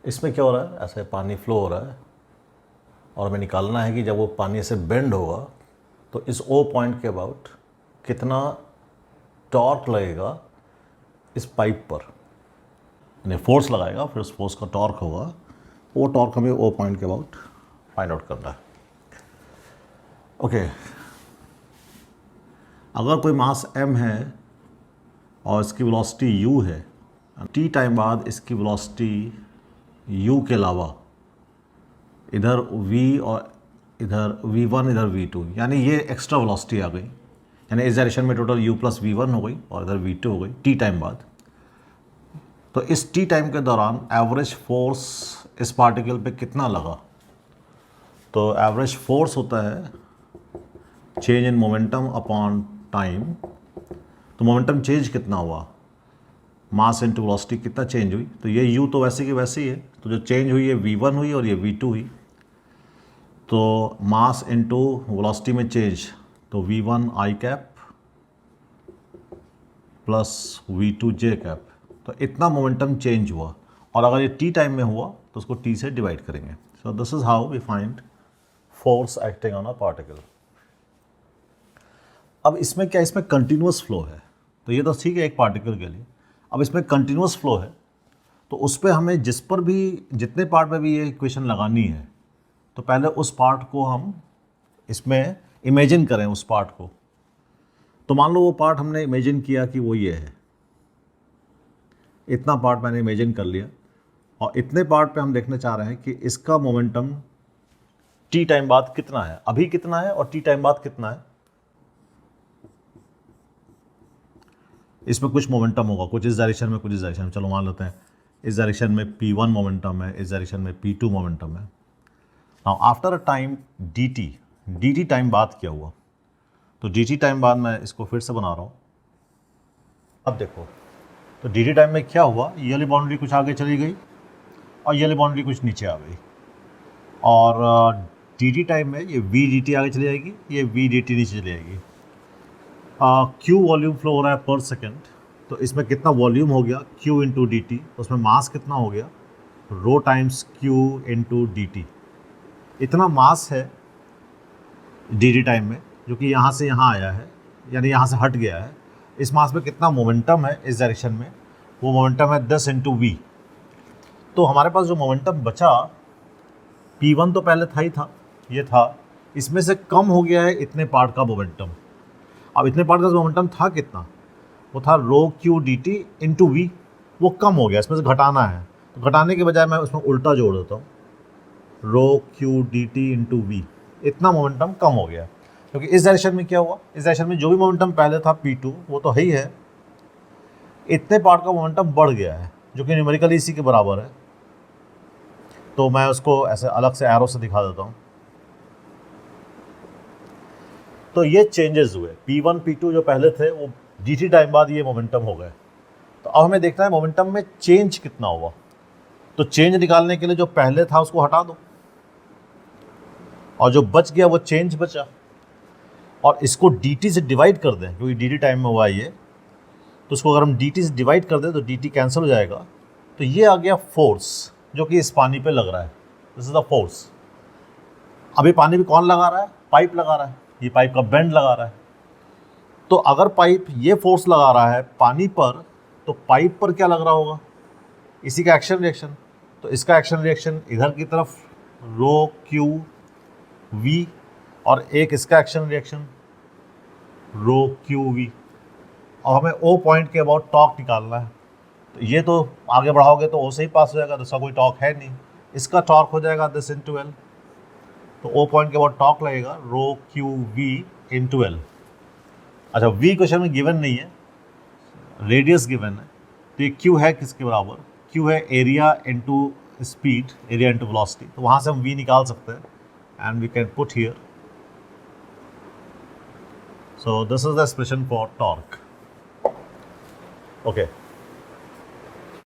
इसमें क्या हो रहा है, ऐसे पानी फ्लो हो रहा है और हमें निकालना है कि जब वो पानी ऐसे बेंड होगा तो इस ओ पॉइंट के अबाउट कितना टॉर्क लगेगा इस पाइप पर, यानी फोर्स लगाएगा, फिर उस फोर्स का टॉर्क होगा, वो टॉर्क हमें ओ पॉइंट के अबाउट फाइंड आउट करना है। ओके, अगर कोई मास m है और इसकी वेलोसिटी u है, t टाइम बाद इसकी वेलोसिटी u के अलावा इधर v और इधर v1 इधर v2, यानी ये एक्स्ट्रा वेलोसिटी आ गई, यानी इस डायरेक्शन में टोटल u प्लस v1 हो गई और इधर v2 हो गई t टाइम बाद। तो इस t टाइम के दौरान एवरेज फोर्स इस पार्टिकल पे कितना लगा? तो एवरेज फोर्स होता है change in momentum upon time. तो मोमेंटम चेंज कितना हुआ, मास इनटू वेलोसिटी कितना चेंज हुई, तो ये u तो वैसे की वैसे ही है, तो जो चेंज हुई ये v1 हुई और ये v2 हुई। तो मास इनटू वेलोसिटी में चेंज, तो v1 i cap plus v2 j cap, तो इतना मोमेंटम चेंज हुआ। और अगर ये t टाइम में हुआ तो उसको t से डिवाइड करेंगे। So this is how we find force acting on a particle. अब इसमें क्या, इसमें कंटिन्यूस फ्लो है, तो ये तो ठीक है एक पार्टिकल के लिए। अब इसमें कंटिन्यूस फ्लो है तो उस पर हमें जिस पर भी, जितने पार्ट में भी ये इक्वेशन लगानी है, तो पहले उस पार्ट को हम इसमें इमेजिन करें उस पार्ट को। तो मान लो वो पार्ट हमने इमेजिन किया कि वो ये है, इतना पार्ट मैंने इमेजिन कर लिया, और इतने पार्ट पे हम देखना चाह रहे हैं कि इसका मोमेंटम टी टाइम बाद कितना है, अभी कितना है और टी टाइम बाद कितना है। इसमें कुछ मोमेंटम होगा, कुछ इस डायरेक्शन में कुछ इस डायरेक्शन में। चलो मान लेते हैं इस डायरेक्शन में P1 मोमेंटम है, इस डायरेक्शन में P2 मोमेंटम है। Now after a time dt time बाद क्या हुआ, तो dt टाइम बाद मैं इसको फिर से बना रहा हूँ। अब देखो, तो dt टाइम में क्या हुआ, ये वाली बाउंड्री कुछ आगे चली गई और ये वाली बाउंड्री कुछ नीचे आ गई, और dt टाइम में ये v dt आगे चली जाएगी, ये v dt नीचे चली जाएगी। Q वॉल्यूम फ्लो हो रहा है पर सेकेंड, तो इसमें कितना वॉल्यूम हो गया Q इंटू डी टी, उसमें मास कितना हो गया rho times Q into D T. इतना मास है डी टी टाइम में जो कि यहाँ से यहाँ आया है, यानी यहाँ से हट गया है। इस मास में कितना मोमेंटम है इस डायरेक्शन में, वो मोमेंटम है 10 इंटू वी। तो हमारे पास जो मोमेंटम बचा, P1 तो पहले था ही था, ये था, इसमें से कम हो गया है इतने पार्ट का मोमेंटम। अब इतने पार्ट का मोमेंटम था कितना, वो था rho Q D T into V, वो कम हो गया, इसमें से घटाना है। तो घटाने के बजाय मैं उसमें उल्टा जोड़ देता हूँ, rho Q D T into V, इतना मोमेंटम कम हो गया। क्योंकि इस डायरेक्शन में क्या हुआ, इस डायरेक्शन में जो भी मोमेंटम पहले था P2 वो तो है ही है, इतने पार्ट का मोमेंटम बढ़ गया है जो कि न्यूमेरिकली इसी के बराबर है। तो मैं उसको ऐसे अलग से एरो से दिखा देता हूँ। तो ये चेंजेस हुए, P1 P2 जो पहले थे वो dt टाइम बाद ये मोमेंटम हो गए। तो अब हमें देखना है मोमेंटम में चेंज कितना हुआ। तो चेंज निकालने के लिए जो पहले था उसको हटा दो, और जो बच गया वो चेंज बचा, और इसको dt से डिवाइड कर दें, क्योंकि dt टाइम में हुआ है ये, तो उसको अगर हम dt से डिवाइड कर दें तो dt कैंसिल हो जाएगा। तो ये आ गया फोर्स जो कि इस पानी पे लग रहा है, दिस इज द फोर्स। अभी पानी पे कौन लगा रहा है, पाइप लगा रहा है, ये पाइप का बेंड लगा रहा है। तो अगर पाइप ये फोर्स लगा रहा है पानी पर, तो पाइप पर क्या लग रहा होगा, इसी का एक्शन रिएक्शन। तो इसका एक्शन रिएक्शन इधर की तरफ रो क्यू वी, और एक इसका action reaction rho q v. और हमें ओ पॉइंट के अबाउट टॉर्क निकालना है। तो ये तो आगे बढ़ाओगे तो ओ से ही पास हो जाएगा, तो इसका कोई टॉर्क है नहीं, इसका टॉर्क हो जाएगा दिस इंटू एल। तो ओ पॉइंट के अबाउट टॉर्क लगेगा रो क्यू वी इंटू एल। अच्छा, v क्वेश्चन में गिवन नहीं है, रेडियस गिवन है। तो ये q है किसके बराबर, q है area into speed, area into velocity. तो वहाँ से हम v निकाल सकते हैं, and we can put here. So this is the expression for torque. Okay,